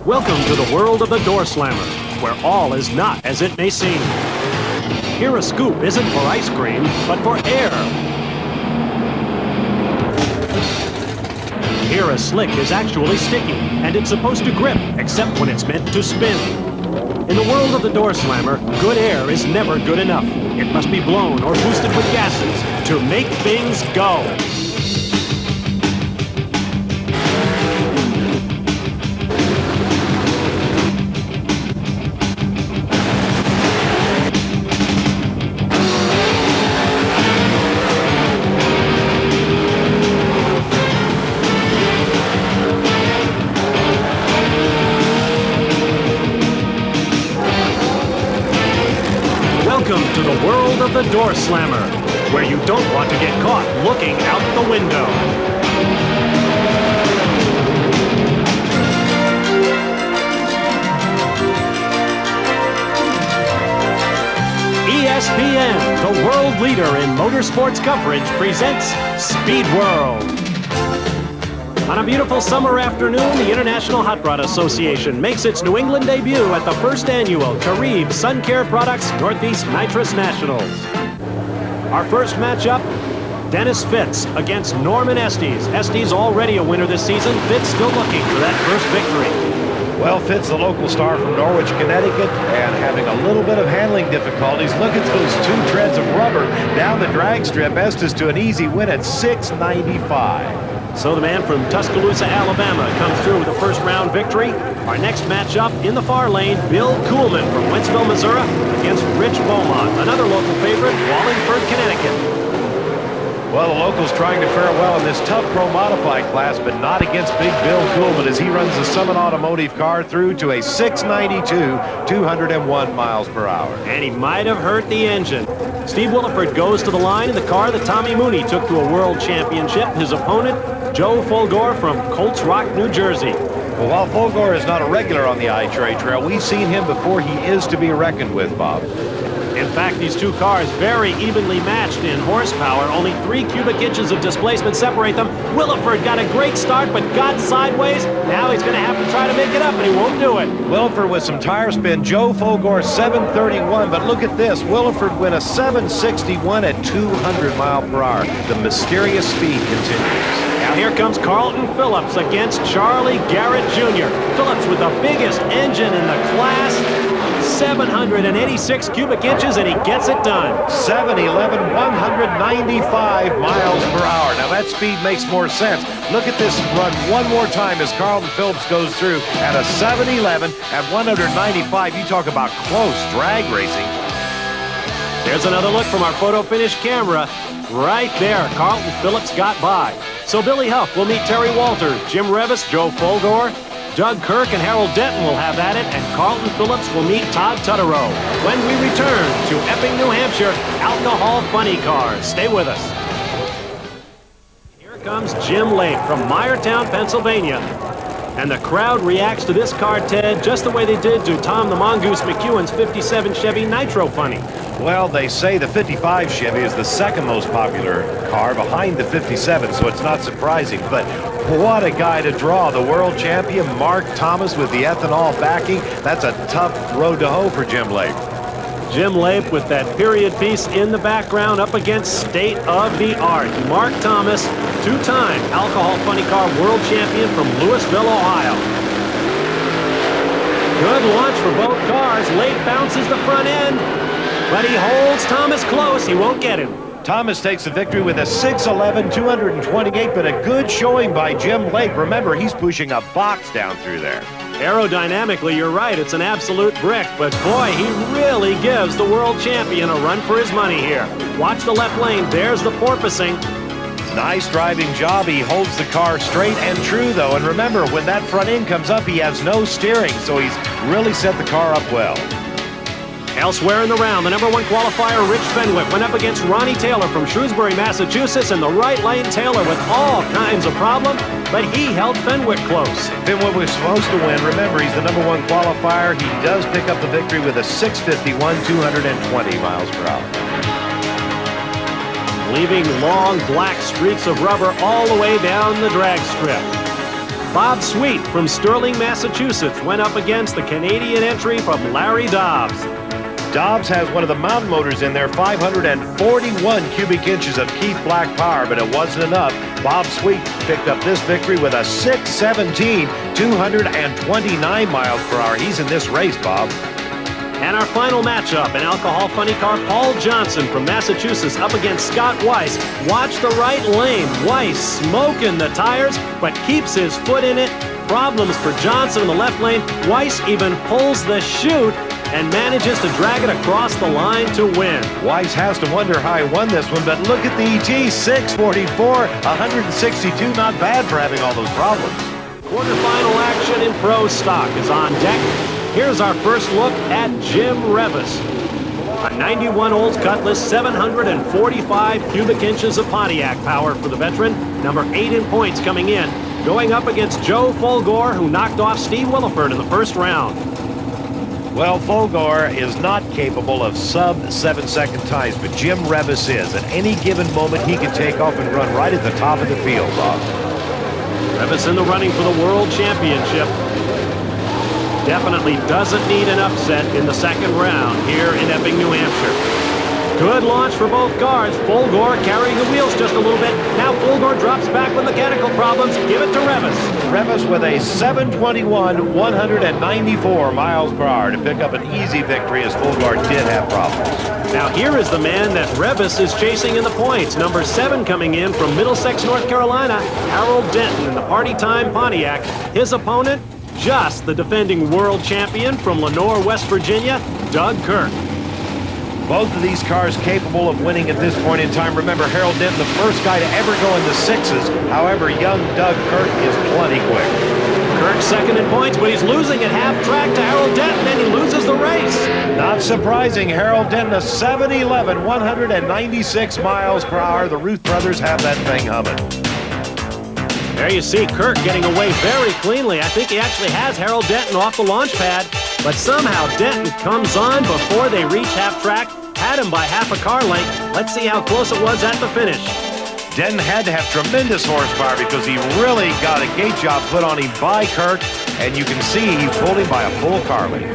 Welcome to the world of the door slammer, where all is not as it may seem. Here a scoop isn't for ice cream, but for air. Here a slick is actually sticky, and it's supposed to grip, except when it's meant to spin. In the world of the door slammer, good air is never good enough. It must be blown or boosted with gases to make things go. Welcome to the world of the door slammer, where you don't want to get caught looking out the window. ESPN, the world leader in motorsports coverage, presents Speed World. On a beautiful summer afternoon, the International Hot Rod Association makes its New England debut at the first annual Carib Sun Care Products Northeast Nitrous Nationals. Our first matchup, Dennis Fitz against Norman Estes. Estes already a winner this season. Fitz still looking for that first victory. Well, Fitz, the local star from Norwich, Connecticut, and having a little bit of handling difficulties. Look at those two treads of rubber down the drag strip. Estes to an easy win at 695. So the man from Tuscaloosa, Alabama comes through with a first-round victory. Our next matchup in the far lane, Bill Kuhlman from Wentzville, Missouri against Rich Beaumont, another local favorite, Wallingford, Connecticut. Well, the locals trying to fare well in this tough Pro Modified class, but not against Big Bill Kuhlman as he runs the Summit Automotive car through to a 692, 201 miles per hour. And he might have hurt the engine. Steve Williford goes to the line in the car that Tommy Mooney took to a world championship. His opponent, Joe Fulgore from Colts Rock, New Jersey. Well, while Fulgore is not a regular on the IHRA trail, we've seen him before. He is to be reckoned with, Bob. In fact, these two cars very evenly matched in horsepower. Only 3 cubic inches of displacement separate them. Williford got a great start, but got sideways. Now he's going to have to try to make it up, and he won't do it. Williford with some tire spin. Joe Fulgore 731, but look at this. Williford win a 761 at 200 mile per hour. The mysterious speed continues. Now here comes Carlton Phillips against Charlie Garrett Jr. Phillips with the biggest engine in the class, 786 cubic inches, and he gets it done. 711, 195 miles per hour. Now that speed makes more sense. Look at this run one more time as Carlton Phillips goes through at a 711 at 195. You talk about close drag racing. There's another look from our photo finish camera. Right there, Carlton Phillips got by. So Billy Huff will meet Terry Walters, Jim Revis, Joe Fulgore, Doug Kirk and Harold Denton will have at it, and Carlton Phillips will meet Todd Tutterow. When we return to Epping, New Hampshire, Alcohol Funny Cars. Stay with us. Here comes Jim Lake from Meyertown, Pennsylvania. And the crowd reacts to this car, Ted, just the way they did to Tom the Mongoose McEwen's 57 Chevy Nitro Funny. Well, they say the 55 Chevy is the second most popular car behind the 57, so it's not surprising. But what a guy to draw. The world champion, Mark Thomas, with the ethanol backing. That's a tough road to hoe for Jim Lake. Jim Lake with that period piece in the background up against state of the art. Mark Thomas, two-time Alcohol Funny Car world champion from Louisville, Ohio. Good launch for both cars. Lake bounces the front end, but he holds Thomas close. He won't get him. Thomas takes the victory with a 611, 228, but a good showing by Jim Lake. Remember, he's pushing a box down through there. Aerodynamically, you're right, it's an absolute brick, but boy, he really gives the world champion a run for his money here. Watch the left lane, there's the porpoising. Nice driving job. He holds the car straight and true, though. And remember, when that front end comes up, he has no steering, so he's really set the car up well. Elsewhere in the round, the #1 qualifier, Rich Fenwick, went up against Ronnie Taylor from Shrewsbury, Massachusetts. In the right lane, Taylor with all kinds of problems, but he held Fenwick close. Fenwick was supposed to win. Remember, he's the #1 qualifier. He does pick up the victory with a 651, 220 miles per hour. Leaving long black streaks of rubber all the way down the drag strip. Bob Sweet from Sterling, Massachusetts went up against the Canadian entry from Larry Dobbs. Dobbs has one of the mountain motors in there, 541 cubic inches of Keith Black power, but it wasn't enough. Bob Sweet picked up this victory with a 617, 229 miles per hour. He's in this race, Bob. And our final matchup, an alcohol funny car, Paul Johnson from Massachusetts up against Scott Weiss. Watch the right lane. Weiss smoking the tires, but keeps his foot in it. Problems for Johnson in the left lane. Weiss even pulls the chute and manages to drag it across the line to win. Weiss has to wonder how he won this one, but look at the ET, 644, 162, not bad for having all those problems. Quarterfinal action in Pro Stock is on deck. Here's our first look at Jim Revis. A 91 Olds Cutlass, 745 cubic inches of Pontiac power for the veteran. Number 8 in points coming in, going up against Joe Fulgore, who knocked off Steve Williford in the first round. Well, Fulgore is not capable of sub-7-second times, but Jim Revis is. At any given moment, he can take off and run right at the top of the field, Bob. Revis in the running for the World Championship. Definitely doesn't need an upset in the second round here in Epping, New Hampshire. Good launch for both cars. Fulgore carrying the wheels just a little bit. Now Fulgore drops back with mechanical problems. Give it to Revis. Revis with a 721, 194 miles per hour to pick up an easy victory, as Fulgore did have problems. Now here is the man that Revis is chasing in the points. Number 7 coming in from Middlesex, North Carolina, Harold Denton in the Party Time Pontiac. His opponent, just the defending world champion from Lenoir, West Virginia, Doug Kirk. Both of these cars capable of winning at this point in time. Remember, Harold Denton, the first guy to ever go into sixes. However, young Doug Kirk is plenty quick. Kirk second in points, but he's losing at half track to Harold Denton, and he loses the race. Not surprising. Harold Denton, a 711, 196 miles per hour. The Ruth brothers have that thing humming. There you see Kirk getting away very cleanly. I think he actually has Harold Denton off the launch pad, but somehow Denton comes on before they reach half track, had him by half a car length. Let's see how close it was at the finish. Denton had to have tremendous horsepower because he really got a gate job put on him by Kirk, and you can see he pulled him by a full car length.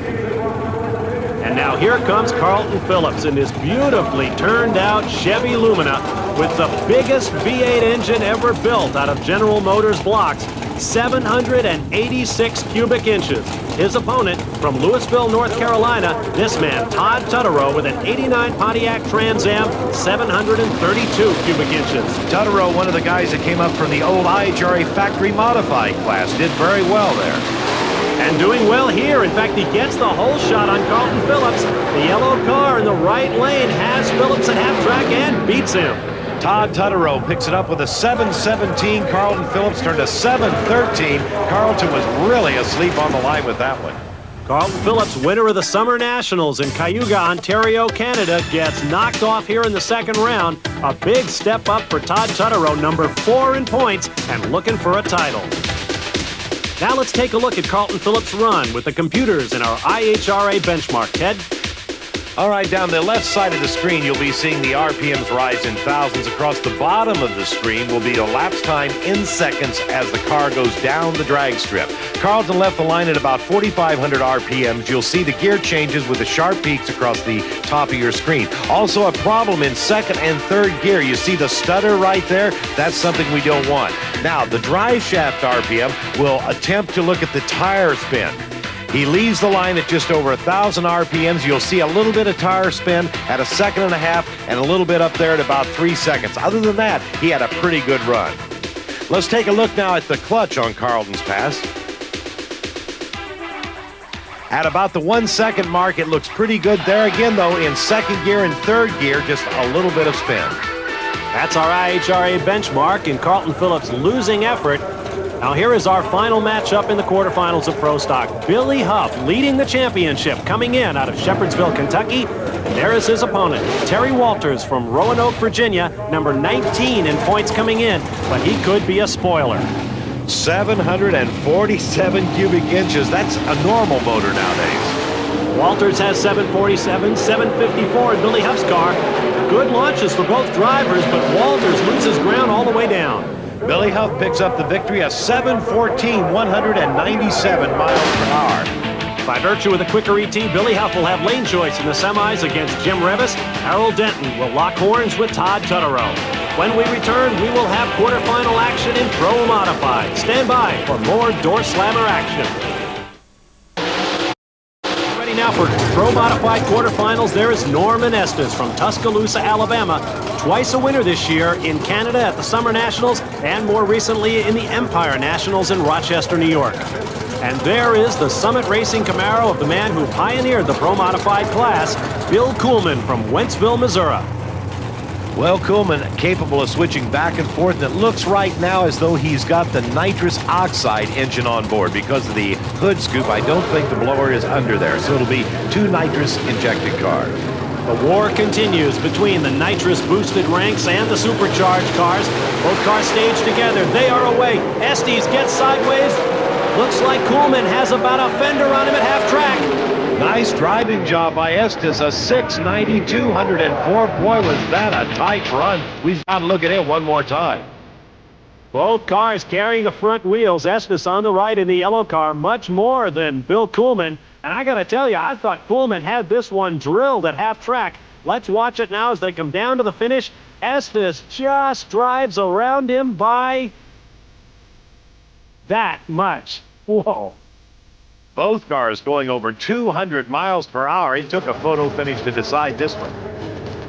And now here comes Carlton Phillips in this beautifully turned out Chevy Lumina with the biggest V8 engine ever built out of General Motors blocks, 786 cubic inches. His opponent from Louisville, North Carolina, this man, Todd Tutterow, with an 89 Pontiac Trans Am, 732 cubic inches. Tutterow, one of the guys that came up from the old IHRA factory modified class, did very well there. And doing well here. In fact, he gets the whole shot on Carlton Phillips. The yellow car in the right lane has Phillips at half track and beats him. Todd Tutterow picks it up with a 717. Carlton Phillips turned a 713. Carlton was really asleep on the line with that one. Carlton Phillips, winner of the Summer Nationals in Cayuga, Ontario, Canada, gets knocked off here in the second round. A big step up for Todd Tutterow, number 4 in points, and looking for a title. Now let's take a look at Carlton Phillips' run with the computers in our IHRA benchmark. Ted? All right, down the left side of the screen, you'll be seeing the RPMs rise in thousands. Across the bottom of the screen will be elapsed time in seconds as the car goes down the drag strip. Carlton left the line at about 4,500 RPMs. You'll see the gear changes with the sharp peaks across the top of your screen. Also a problem in second and third gear. You see the stutter right there? That's something we don't want. Now, the drive shaft RPM will attempt to look at the tire spin. He leaves the line at just over 1,000 RPMs. You'll see a little bit of tire spin at 1.5 seconds and a little bit up there at about 3 seconds. Other than that, he had a pretty good run. Let's take a look now at the clutch on Carlton's pass. At about the 1 second mark, it looks pretty good there again, though, in second gear and third gear, just a little bit of spin. That's our IHRA benchmark in Carlton Phillips' losing effort. Now here is our final matchup in the quarterfinals of Pro Stock. Billy Huff leading the championship, coming in out of Shepherdsville, Kentucky. And there is his opponent, Terry Walters from Roanoke, Virginia, number 19 in points coming in, but he could be a spoiler. 747 cubic inches. That's a normal motor nowadays. Walters has 747, 754 in Billy Huff's car. Good launches for both drivers, but Walters loses ground all the way down. Billy Huff picks up the victory, a 7:14, 197 miles per hour. By virtue of the quicker ET, Billy Huff will have lane choice in the semis against Jim Revis. Harold Denton will lock horns with Todd Tutterow. When we return, we will have quarterfinal action in Pro Modified. Stand by for more Door Slammer action. Ready now for Pro Modified quarterfinals. There is Norman Estes from Tuscaloosa, Alabama. Twice a winner this year in Canada at the Summer Nationals and more recently in the Empire Nationals in Rochester, New York. And there is the Summit Racing Camaro of the man who pioneered the Pro Modified class, Bill Coolman from Wentzville, Missouri. Well, Coolman capable of switching back and forth. And it looks right now as though he's got the nitrous oxide engine on board. Because of the hood scoop, I don't think the blower is under there. So it'll be two nitrous injected cars. The war continues between the nitrous boosted ranks and the supercharged cars. Both cars staged together. They are away. Estes gets sideways. Looks like Coolman has about a fender on him at half track. Nice driving job by Estes, a 690, 204. Boy, was that a tight run. We've got to look at it one more time. Both cars carrying the front wheels. Estes on the right in the yellow car, much more than Bill Coolman. And I got to tell you, I thought Coolman had this one drilled at half track. Let's watch it now as they come down to the finish. Estes just drives around him by that much. Whoa. Both cars going over 200 miles per hour. He took a photo finish to decide this one.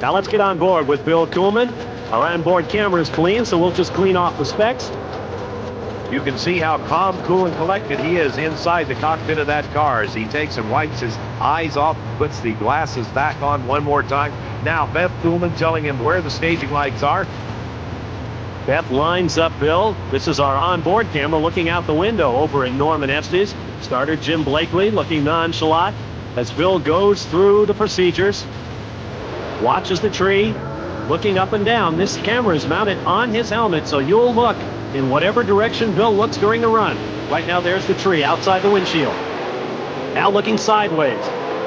Now let's get on board with Bill Coolman. Our onboard camera is clean, so we'll just clean off the specs. You can see how calm, cool, and collected he is inside the cockpit of that car as he takes and wipes his eyes off, puts the glasses back on one more time. Now, Beth Coolman telling him where the staging lights are. Beth lines up Bill. This is our onboard camera looking out the window over in Norman Estes. Starter Jim Blakely looking nonchalant as Bill goes through the procedures. Watches the tree, looking up and down. This camera is mounted on his helmet, so you'll look in whatever direction Bill looks during the run. Right now, there's the tree outside the windshield. Now looking sideways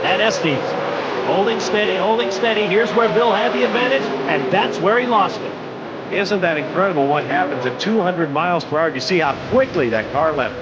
at Estes. Holding steady, holding steady. Here's where Bill had the advantage, and that's where he lost it. Isn't that incredible what happens at 200 miles per hour? You see how quickly that car left.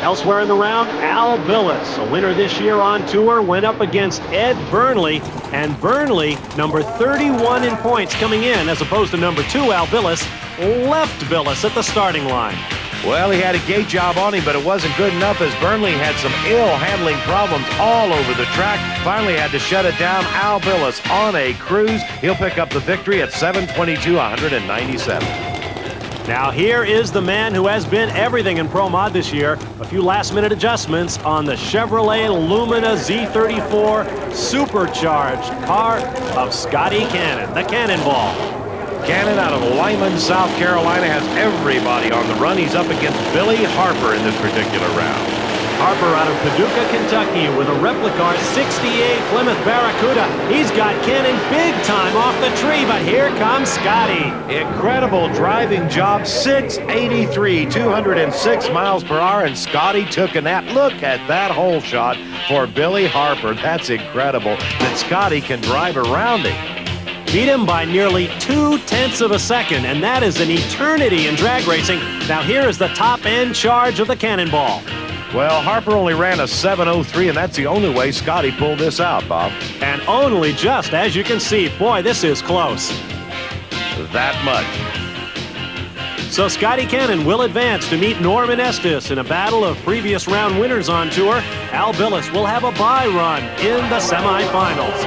Elsewhere in the round, Al Billis, a winner this year on tour, went up against Ed Burnley. And Burnley, number 31 in points coming in, as opposed to number 2, Al Billis, left Billis at the starting line. Well, he had a gate job on him, but it wasn't good enough as Burnley had some ill handling problems all over the track. Finally had to shut it down. Al Billis on a cruise. He'll pick up the victory at 722, 197. Now here is the man who has been everything in Pro Mod this year. A few last-minute adjustments on the Chevrolet Lumina Z34 supercharged car of Scotty Cannon, the Cannonball. Cannon out of Lyman, South Carolina has everybody on the run. He's up against Billy Harper in this particular round. Harper out of Paducah, Kentucky with a replica 68 Plymouth Barracuda. He's got Cannon big time off the tree, but here comes Scotty. Incredible driving job, 683, 206 miles per hour, and Scotty took a nap. Look at that hole shot for Billy Harper. That's incredible that Scotty can drive around him. Beat him by nearly 0.2 of a second, and that is an eternity in drag racing. Now here is the top-end charge of the Cannonball. Well, Harper only ran a 7:03, and that's the only way Scotty pulled this out, Bob. And only just, as you can see. Boy, this is close. That much. So Scotty Cannon will advance to meet Norman Estes in a battle of previous round winners on tour. Al Billis will have a bye run in the semifinals.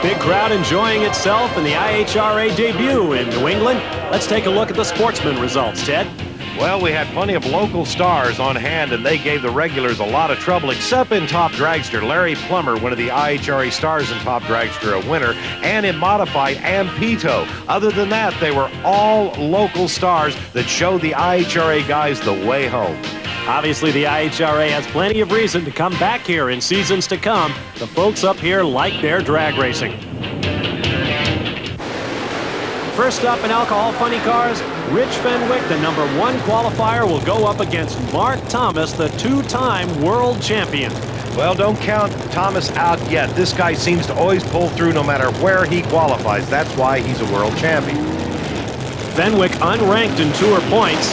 Big crowd enjoying itself in the IHRA debut in New England. Let's take a look at the sportsman results, Ted. Well, we had plenty of local stars on hand, and they gave the regulars a lot of trouble, except in Top Dragster. Larry Plummer, one of the IHRA stars in Top Dragster, a winner, and in Modified, and Pito. Other than that, they were all local stars that showed the IHRA guys the way home. Obviously, the IHRA has plenty of reason to come back here in seasons to come. The folks up here like their drag racing. First up in alcohol funny cars, Rich Fenwick, the #1 qualifier, will go up against Mark Thomas, the two-time world champion. Well, don't count Thomas out yet. This guy seems to always pull through no matter where he qualifies. That's why he's a world champion. Fenwick unranked in tour points,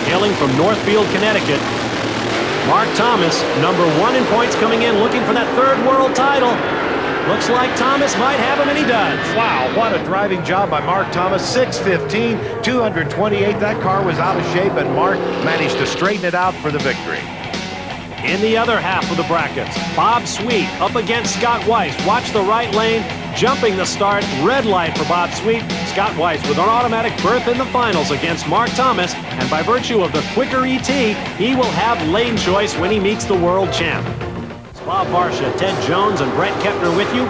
hailing from Northfield, Connecticut. Mark Thomas, number 1 in points, coming in looking for that third world title. Looks like Thomas might have him, and he does. Wow, what a driving job by Mark Thomas. 615, 228. That car was out of shape, and Mark managed to straighten it out for the victory. In the other half of the brackets, Bob Sweet up against Scott Weiss. Watch the right lane, jumping the start. Red light for Bob Sweet. Scott Weiss with an automatic berth in the finals against Mark Thomas. And by virtue of the quicker ET, he will have lane choice when he meets the world champ. It's Bob Varsha, Ted Jones, and Brett Kepner with you.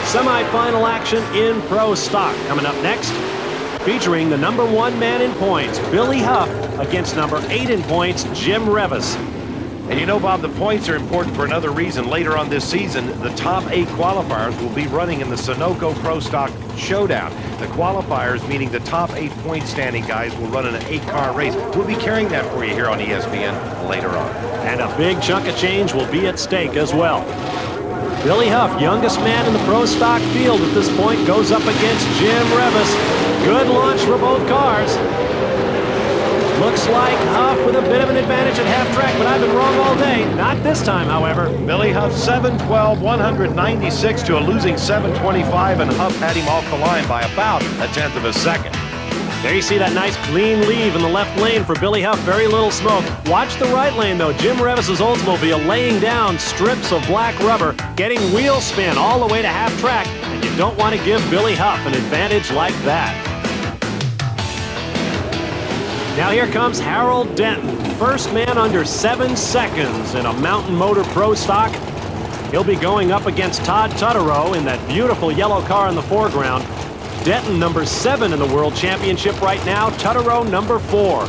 Semi-final action in Pro Stock coming up next, featuring the number 1 man in points, Billy Huff, against number 8 in points, Jim Revis. And you know, Bob, the points are important for another reason. Later on this season, the top 8 qualifiers will be running in the Sunoco Pro Stock Showdown. The qualifiers, meaning the top 8 point standing guys, will run in an 8-car race. We'll be carrying that for you here on ESPN later on. And a big chunk of change will be at stake as well. Billy Huff, youngest man in the Pro Stock field at this point, goes up against Jim Revis. Good launch for both cars. Looks like Huff with a bit of an advantage at half track, but I've been wrong all day. Not this time, however. Billy Huff 712, 196 to a losing 725, and Huff had him off the line by about a tenth of a second. There you see that nice clean leave in the left lane for Billy Huff. Very little smoke. Watch the right lane, though. Jim Revis's Oldsmobile laying down strips of black rubber, getting wheel spin all the way to half track, and you don't want to give Billy Huff an advantage like that. Now here comes Harold Denton, first man under 7 seconds in a Mountain Motor Pro Stock. He'll be going up against Todd Tutterow in that beautiful yellow car in the foreground. Denton number 7 in the World Championship right now, Tutterow number 4.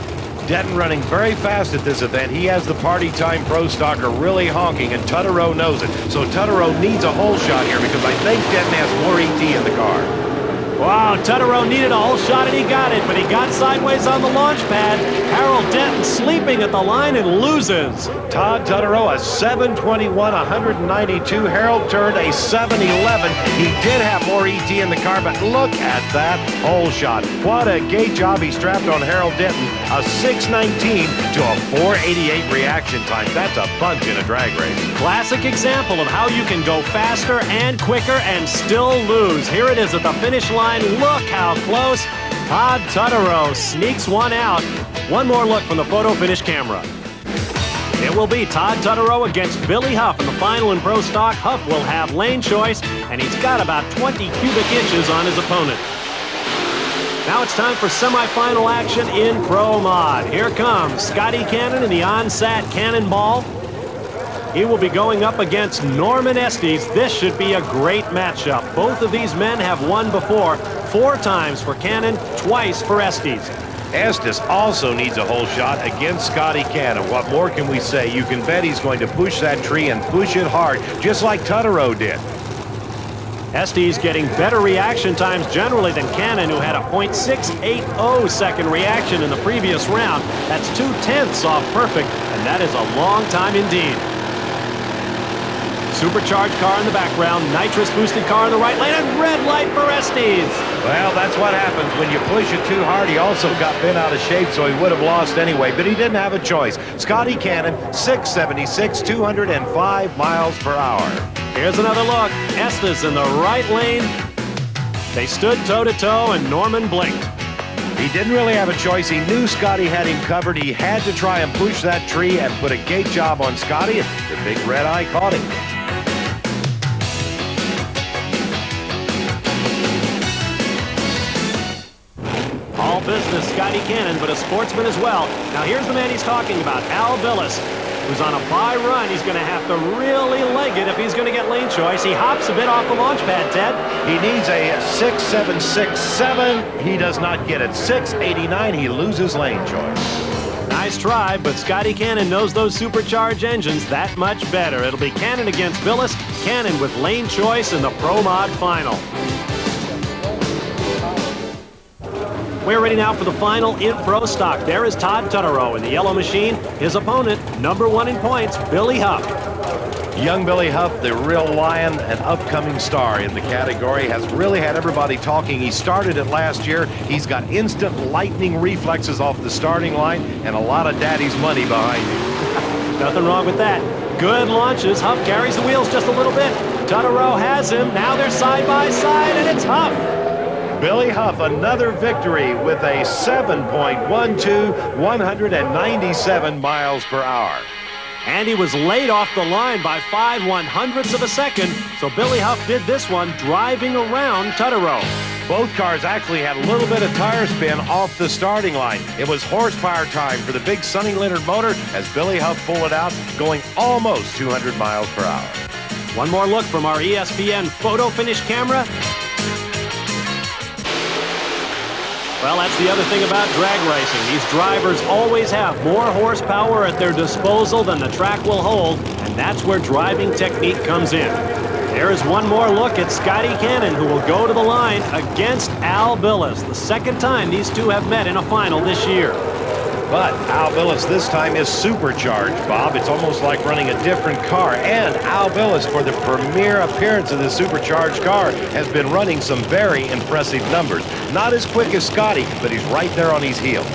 Denton running very fast at this event. He has the party time Pro Stocker really honking, and Tutterow knows it. So Tutterow needs a hole shot here because I think Denton has more ET in the car. Wow, Tutterow needed a whole shot and he got it, but he got sideways on the launch pad. Harold Denton sleeping at the line and loses. Todd Tutterow a 721, 192. Harold turned a 711. He did have more ET in the car, but look at that hole shot. What a gate job he strapped on Harold Denton. A 619 to a 488 reaction time. That's a bunch in a drag race. Classic example of how you can go faster and quicker and still lose. Here it is at the finish line. Look how close. Todd Tutterow sneaks one out. One more look from the photo finish camera. It will be Todd Tutterow against Billy Huff in the final in Pro Stock. Huff will have lane choice, and he's got about 20 cubic inches on his opponent. Now it's time for semifinal action in Pro Mod. Here comes Scotty Cannon in the OnSat Cannonball. He will be going up against Norman Estes. This should be a great matchup. Both of these men have won before, 4 times for Cannon, twice for Estes. Estes also needs a hole shot against Scotty Cannon. What more can we say? You can bet he's going to push that tree and push it hard, just like Tutterow did. Estes getting better reaction times generally than Cannon, who had a .680 second reaction in the previous round. That's 2/10 off perfect, and that is a long time indeed. Supercharged car in the background, nitrous-boosted car in the right lane, and red light for Estes. Well, that's what happens when you push it too hard. He also got bent out of shape, so he would have lost anyway, but he didn't have a choice. Scotty Cannon, 676, 205 miles per hour. Here's another look. Estes in the right lane. They stood toe-to-toe, and Norman blinked. He didn't really have a choice. He knew Scotty had him covered. He had to try and push that tree and put a gate job on Scotty. The big red eye caught him. All business, Scotty Cannon, but a sportsman as well. Now here's the man he's talking about, Al Billis, who's on a bye run. He's going to have to really leg it if he's going to get lane choice. He hops a bit off the launch pad, Ted. He needs a 6.767. He does not get it. 689. He loses lane choice. Nice try, but Scotty Cannon knows those supercharged engines that much better. It'll be Cannon against Billis. Cannon with lane choice in the Pro Mod final. We're ready now for the final in Pro Stock. There is Todd Tutterow in the yellow machine. His opponent, number 1 in points, Billy Huff. Young Billy Huff, the real lion, an upcoming star in the category, has really had everybody talking. He started it last year. He's got instant lightning reflexes off the starting line and a lot of daddy's money behind him. Nothing wrong with that. Good launches. Huff carries the wheels just a little bit. Tuttero has him. Now they're side by side, and it's Huff. Billy Huff, another victory with a 7.12, 197 miles per hour. And he was laid off the line by 5/100ths of a second, so Billy Huff did this one driving around Tuttero. Both cars actually had a little bit of tire spin off the starting line. It was horsepower time for the big Sonny Leonard motor as Billy Huff pulled it out, going almost 200 miles per hour. One more look from our ESPN photo finish camera. Well, that's the other thing about drag racing. These drivers always have more horsepower at their disposal than the track will hold, and that's where driving technique comes in. There is one more look at Scotty Cannon, who will go to the line against Al Billis, the second time these two have met in a final this year. But Al Billis this time is supercharged, Bob. It's almost like running a different car. And Al Billis, for the premiere appearance of the supercharged car, has been running some very impressive numbers. Not as quick as Scotty, but he's right there on his heels.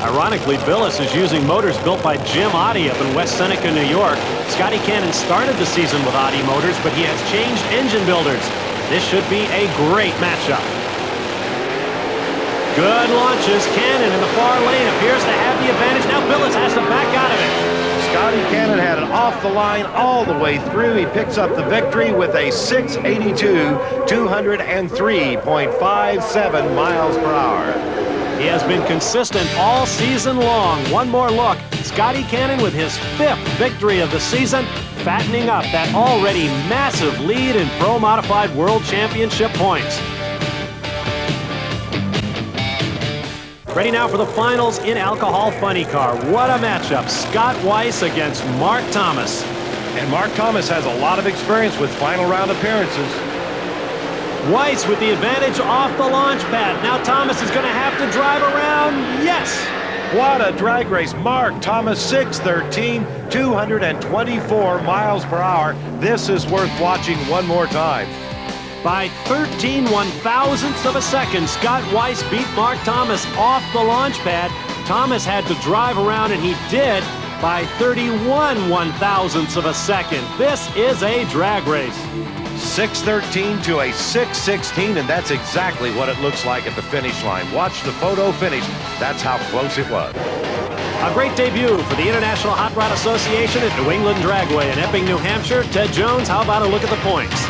Ironically, Billis is using motors built by Jim Oddie up in West Seneca, New York. Scotty Cannon started the season with Oddie motors, but he has changed engine builders. This should be a great matchup. Good launches. Cannon in the far lane appears to have the advantage. Now Billis has to back out of it. Scotty Cannon had it off the line all the way through. He picks up the victory with a 682, 203.57 miles per hour. He has been consistent all season long. One more look. Scotty Cannon with his 5th victory of the season, fattening up that already massive lead in Pro Modified World Championship points. Ready now for the finals in Alcohol Funny Car. What a matchup. Scott Weiss against Mark Thomas. And Mark Thomas has a lot of experience with final round appearances. Weiss with the advantage off the launch pad. Now Thomas is going to have to drive around. Yes! What a drag race. Mark Thomas, 613, 224 miles per hour. This is worth watching one more time. By 13/1000ths of a second, Scott Weiss beat Mark Thomas off the launch pad. Thomas had to drive around, and he did by 31/1000ths of a second. This is a drag race. 613 to a 616, and that's exactly what it looks like at the finish line. Watch the photo finish. That's how close it was. A great debut for the International Hot Rod Association at New England Dragway in Epping, New Hampshire. Ted Jones, how about a look at the points?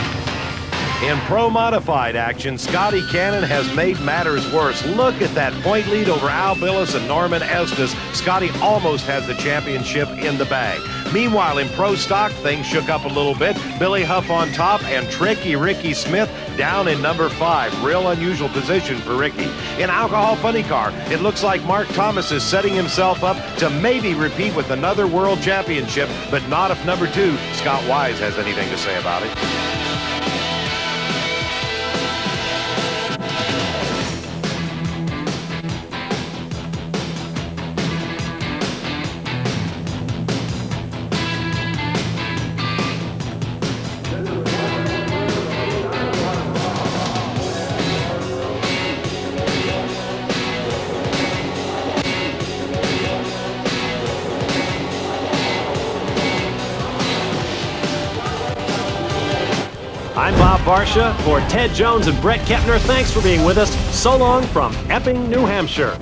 In Pro Modified action, Scotty Cannon has made matters worse. Look at that point lead over Al Billis and Norman Estes. Scotty almost has the championship in the bag. Meanwhile, in Pro Stock, things shook up a little bit. Billy Huff on top and Tricky Ricky Smith down in number 5. Real unusual position for Ricky. In Alcohol Funny Car, it looks like Mark Thomas is setting himself up to maybe repeat with another world championship, but not if number 2, Scott Weiss, has anything to say about it. I'm Bob Barsha. For Ted Jones and Brett Kepner, thanks for being with us. So long from Epping, New Hampshire.